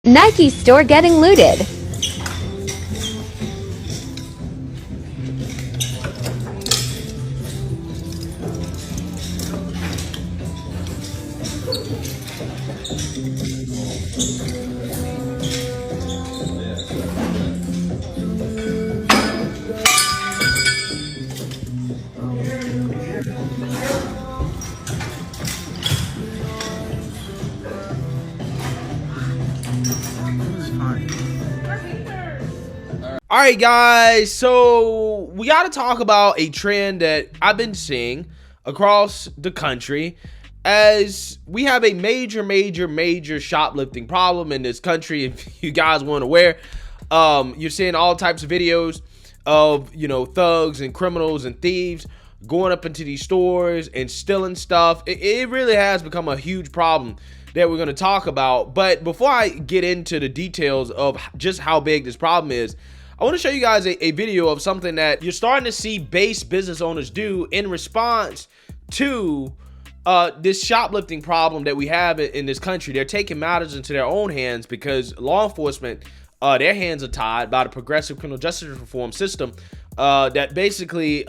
Nike store getting looted. All right, guys, so we got to talk about a trend that I've been seeing across the country as we have a major shoplifting problem in this country. If you guys weren't aware, you're seeing all types of videos of, thugs and criminals and thieves going up into these stores and stealing stuff. It really has become a huge problem that we're going to talk about. But before I get into the details of just how big this problem is, I want to show you guys a video of something that you're starting to see base business owners do in response to this shoplifting problem that we have in this country. They're taking matters into their own hands because law enforcement, their hands are tied by the progressive criminal justice reform system that basically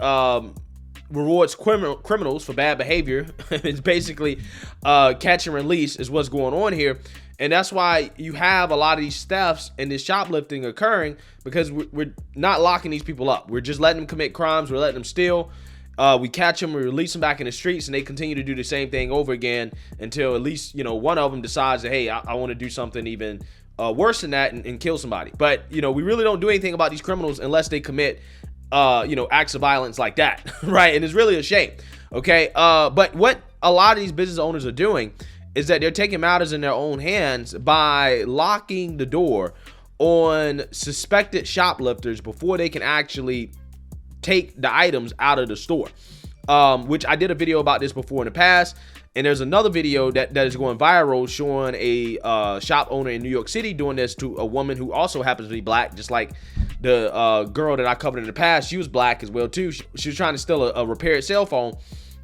rewards criminals for bad behavior. It's basically catch and release is what's going on here. And that's why you have a lot of these thefts and this shoplifting occurring, because we're not locking these people up. We're just letting them commit crimes. We're letting them steal. We catch them, we release them back in the streets, and they continue to do the same thing over again until at least, one of them decides that, hey, I want to do something even worse than that and kill somebody. But, we really don't do anything about these criminals unless they commit, acts of violence like that, right? And it's really a shame, okay? But what a lot of these business owners are doing is that they're taking matters in their own hands by locking the door on suspected shoplifters before they can actually take the items out of the store, which I did a video about this before in the past. And there's another video that is going viral showing a shop owner in New York City doing this to a woman who also happens to be black, just like the girl that I covered in the past. She was black as well too. She was trying to steal a repaired cell phone.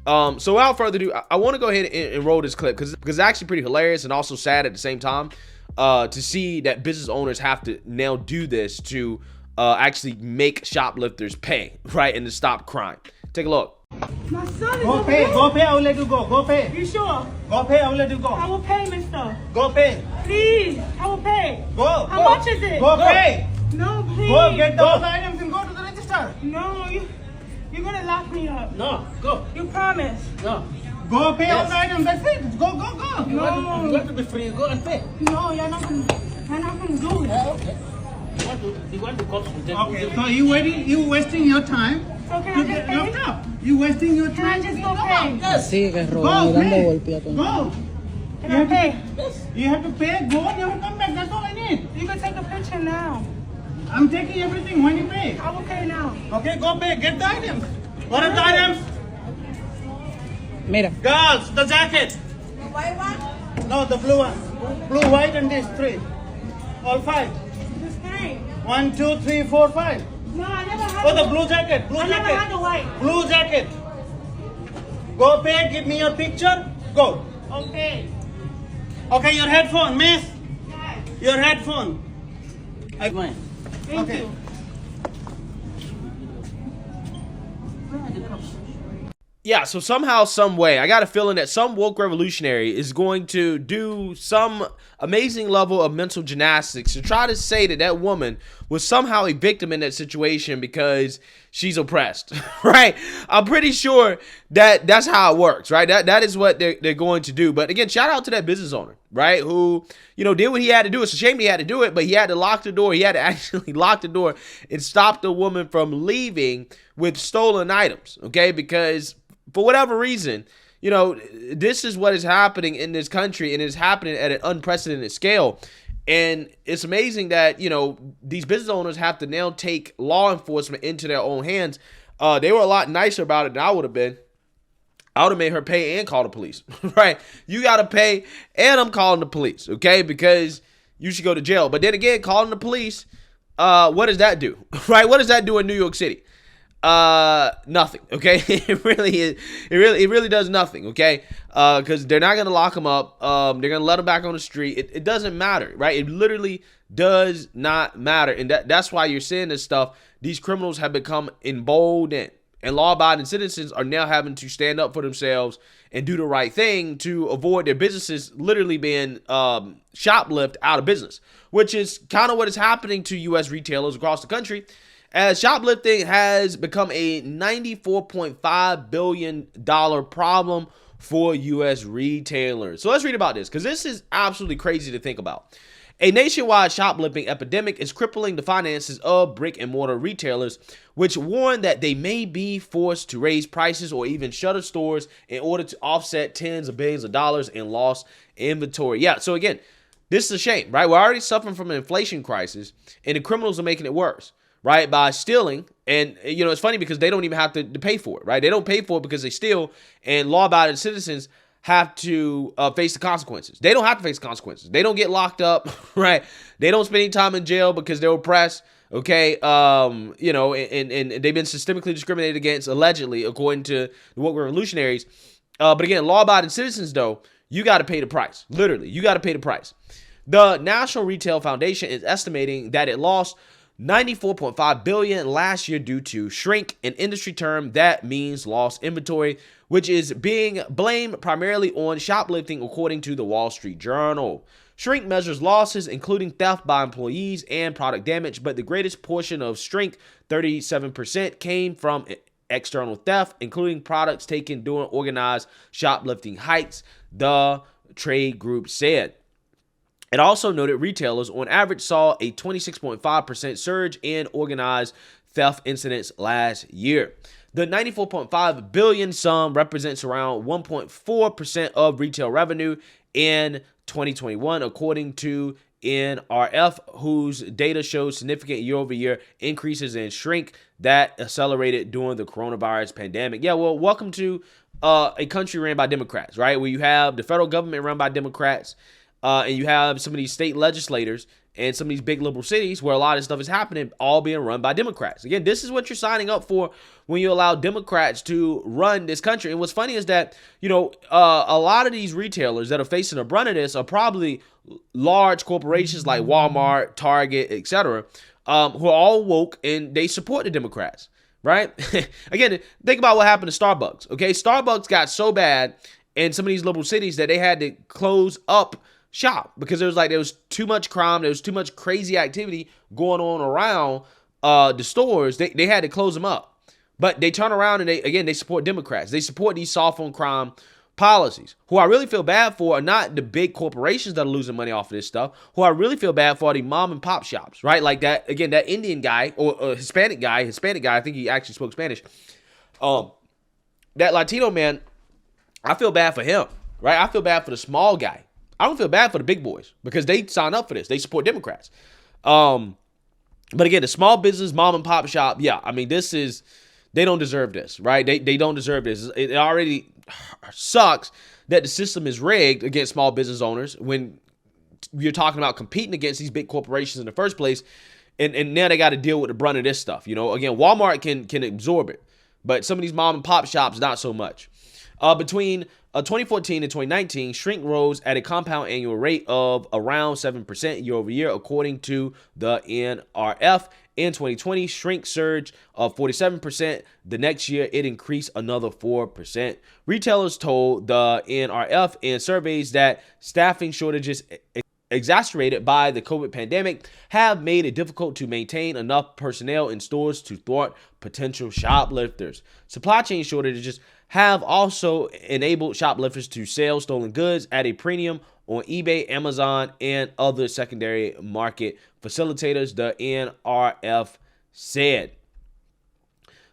So without further ado, I want to go ahead and roll this clip because it's actually pretty hilarious and also sad at the same time to see that business owners have to now do this to actually make shoplifters pay, right, and to stop crime. Take a look. My son is Go pay, go pay, I will let you go. Go pay. You sure? Go pay, I will let you go. I will pay, mister. Go pay. Please, I will pay. Go. How much is it? Go pay. No, please. Go get those items and go to the register. No, you're gonna lock me up. No, go. You promise? No. Go pay all the items, that's it. Go. You want to be free, go and pay. No, you're not gonna do it. Yeah, okay. You want the cops to take. Okay, so you wasting your time. So can I just pay? Laptop. You wasting your Can I time. just go pay? Yes. Sigue Go robando pay. golpe a todo. Go. Can I pay? Yes. You have to pay, go and you have to come back, that's all I need. You can take a picture now. I'm taking everything when you pay. I will pay now. Okay, go pay, get the items. What are the items? Mira, Girls, the jacket. The white one? No, the blue one. Blue, white, and this, 3. All 5. Just pay. 1, 2, 3, 4, 5. No, I never had Oh, the blue jacket. Blue I never jacket. had the white. Blue jacket. Go pay, give me your picture. Go. Okay. Okay, your headphone, miss. Yes. Your headphone. Thank Okay. you. Yeah, so somehow, some way, I got a feeling that some woke revolutionary is going to do some amazing level of mental gymnastics to try to say that that woman was somehow a victim in that situation because she's oppressed, right? I'm pretty sure that that's how it works, right? That is what they're going to do. But again, shout out to that business owner, right? Who, did what he had to do. It's a shame he had to do it, but he had to lock the door. He had to actually lock the door and stop the woman from leaving with stolen items, okay? Because for whatever reason, this is what is happening in this country, and it's happening at an unprecedented scale. And it's amazing that, these business owners have to now take law enforcement into their own hands. They were a lot nicer about it than I would have been. I would have made her pay and call the police, right? You got to pay, and I'm calling the police, okay? Because you should go to jail. But then again, calling the police, what does that do, right? What does that do in New York City? Nothing. Okay, it really is. It really does nothing. Okay, because they're not gonna lock them up. They're gonna let them back on the street. It doesn't matter, right? It literally does not matter, and that's why you're seeing this stuff. These criminals have become emboldened, and law-abiding citizens are now having to stand up for themselves and do the right thing to avoid their businesses literally being shoplifted out of business, which is kind of what is happening to U.S. retailers across the country, as shoplifting has become a $94.5 billion problem for U.S. retailers. So let's read about this, because this is absolutely crazy to think about. A nationwide shoplifting epidemic is crippling the finances of brick-and-mortar retailers, which warn that they may be forced to raise prices or even shutter stores in order to offset tens of billions of dollars in lost inventory. Yeah, so again, this is a shame, right? We're already suffering from an inflation crisis, and the criminals are making it worse, right? By stealing. And, it's funny because they don't even have to pay for it, right? They don't pay for it because they steal, and law-abiding citizens have to face the consequences. They don't have to face the consequences. They don't get locked up, right? They don't spend any time in jail because they're oppressed, okay? And they've been systemically discriminated against, allegedly, according to the woke revolutionaries. But again, law-abiding citizens, though, you got to pay the price. Literally, you got to pay the price. The National Retail Foundation is estimating that it lost $94.5 billion last year due to shrink, an industry term that means lost inventory, which is being blamed primarily on shoplifting, according to the Wall Street Journal. Shrink measures losses, including theft by employees and product damage, but the greatest portion of shrink, 37%, came from external theft, including products taken during organized shoplifting heights, the trade group said. It also noted retailers on average saw a 26.5% surge in organized theft incidents last year. The $94.5 billion sum represents around 1.4% of retail revenue in 2021, according to NRF, whose data shows significant year-over-year increases in shrink that accelerated during the coronavirus pandemic. Yeah, well, welcome to a country ran by Democrats, right? Where you have the federal government run by Democrats, and you have some of these state legislators and some of these big liberal cities where a lot of stuff is happening, all being run by Democrats. Again, this is what you're signing up for when you allow Democrats to run this country. And what's funny is that, a lot of these retailers that are facing the brunt of this are probably large corporations like Walmart, Target, etc., who are all woke and they support the Democrats, right? Again, think about what happened to Starbucks, okay? Starbucks got so bad in some of these liberal cities that they had to close up shop because there was too much crime, there was too much crazy activity going on around the stores. They had to close them up. But they turn around and they support Democrats. They support these soft on crime policies. Who I really feel bad for are not the big corporations that are losing money off of this stuff. Who I really feel bad for are the mom and pop shops, right? Like that Indian guy or Hispanic guy, I think he actually spoke Spanish. That Latino man, I feel bad for him, right? I feel bad for the small guy. I don't feel bad for the big boys because they sign up for this. They support Democrats. But again, the small business mom and pop shop, yeah, I mean, they don't deserve this, right? They don't deserve this. It already sucks that the system is rigged against small business owners when you're talking about competing against these big corporations in the first place. And now they got to deal with the brunt of this stuff. Again, Walmart can absorb it, but some of these mom and pop shops, not so much. Between 2014 and 2019, shrink rose at a compound annual rate of around 7% year over year, according to the NRF. In 2020, shrink surged of 47%. The next year, it increased another 4%. Retailers told the NRF in surveys that staffing shortages exacerbated by the COVID pandemic have made it difficult to maintain enough personnel in stores to thwart potential shoplifters. Supply chain shortages have also enabled shoplifters to sell stolen goods at a premium on eBay, Amazon, and other secondary market facilitators, the NRF said.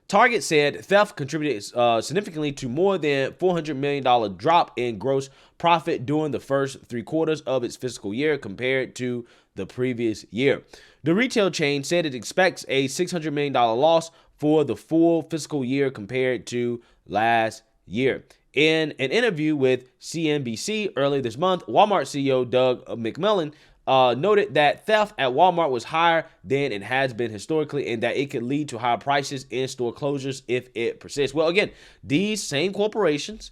Target said theft contributed significantly to more than $400 million drop in gross profit during the first 3 quarters of its fiscal year compared to the previous year. The retail chain said it expects a $600 million loss for the full fiscal year compared to last year. In an interview with CNBC earlier this month, Walmart CEO Doug McMillon noted that theft at Walmart was higher than it has been historically and that it could lead to higher prices and store closures if it persists. Well, again, these same corporations,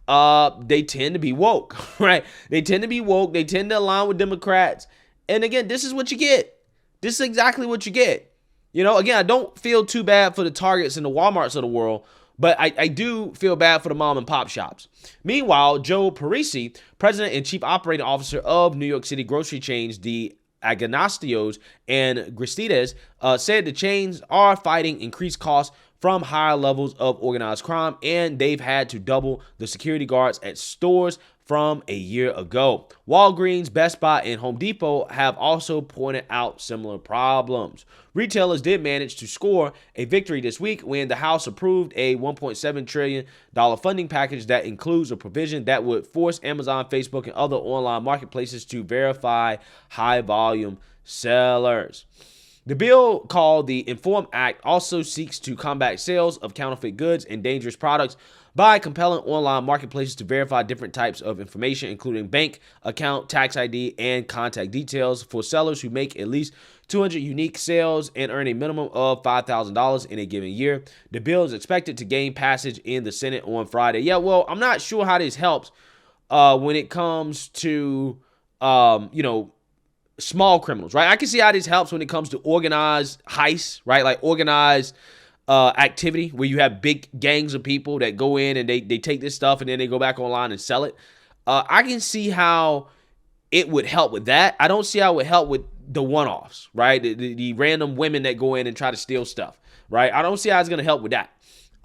they tend to be woke, right? They tend to be woke. They tend to align with Democrats. And again, this is what you get. This is exactly what you get. You know, again, I don't feel too bad for the Targets and the Walmarts of the world, but I do feel bad for the mom and pop shops. Meanwhile, Joe Parisi, president and chief operating officer of New York City grocery chains, the Aganastios and Gristedes, said the chains are fighting increased costs from higher levels of organized crime, and they've had to double the security guards at stores from a year ago. Walgreens, Best Buy, and Home Depot have also pointed out similar problems. Retailers did manage to score a victory this week when the House approved a $1.7 trillion funding package that includes a provision that would force Amazon, Facebook, and other online marketplaces to verify high-volume sellers. The bill, called the Inform Act, also seeks to combat sales of counterfeit goods and dangerous products by compelling online marketplaces to verify different types of information, including bank account, tax ID, and contact details for sellers who make at least 200 unique sales and earn a minimum of $5,000 in a given year. The bill is expected to gain passage in the Senate on Friday. Yeah, well, I'm not sure how this helps when it comes to, small criminals, right? I can see how this helps when it comes to organized heists, right? Like organized activity where you have big gangs of people that go in and they take this stuff and then they go back online and sell it. I can see how it would help with that. I don't see how it would help with the one-offs, right? The random women that go in and try to steal stuff, right? I don't see how it's going to help with that.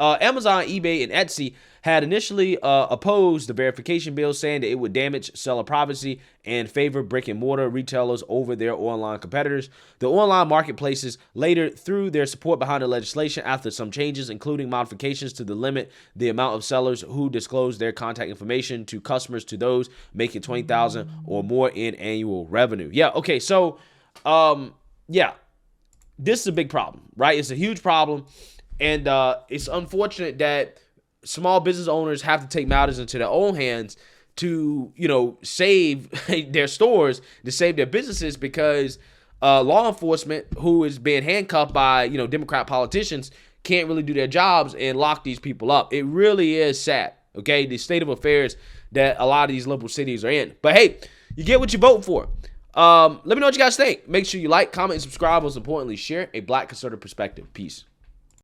Amazon, eBay, and Etsy had initially opposed the verification bill, saying that it would damage seller privacy and favor brick-and-mortar retailers over their online competitors. The online marketplaces later threw their support behind the legislation after some changes, including modifications to limit the amount of sellers who disclose their contact information to customers to those making $20,000 or more in annual revenue. Yeah, okay, so, this is a big problem, right? It's a huge problem. And it's unfortunate that small business owners have to take matters into their own hands to, save their stores, to save their businesses, because law enforcement, who is being handcuffed by, Democrat politicians, can't really do their jobs and lock these people up. It really is sad, okay, the state of affairs that a lot of these liberal cities are in. But hey, you get what you vote for. Let me know what you guys think. Make sure you like, comment, and subscribe. Most importantly, share a Black conservative perspective. Peace.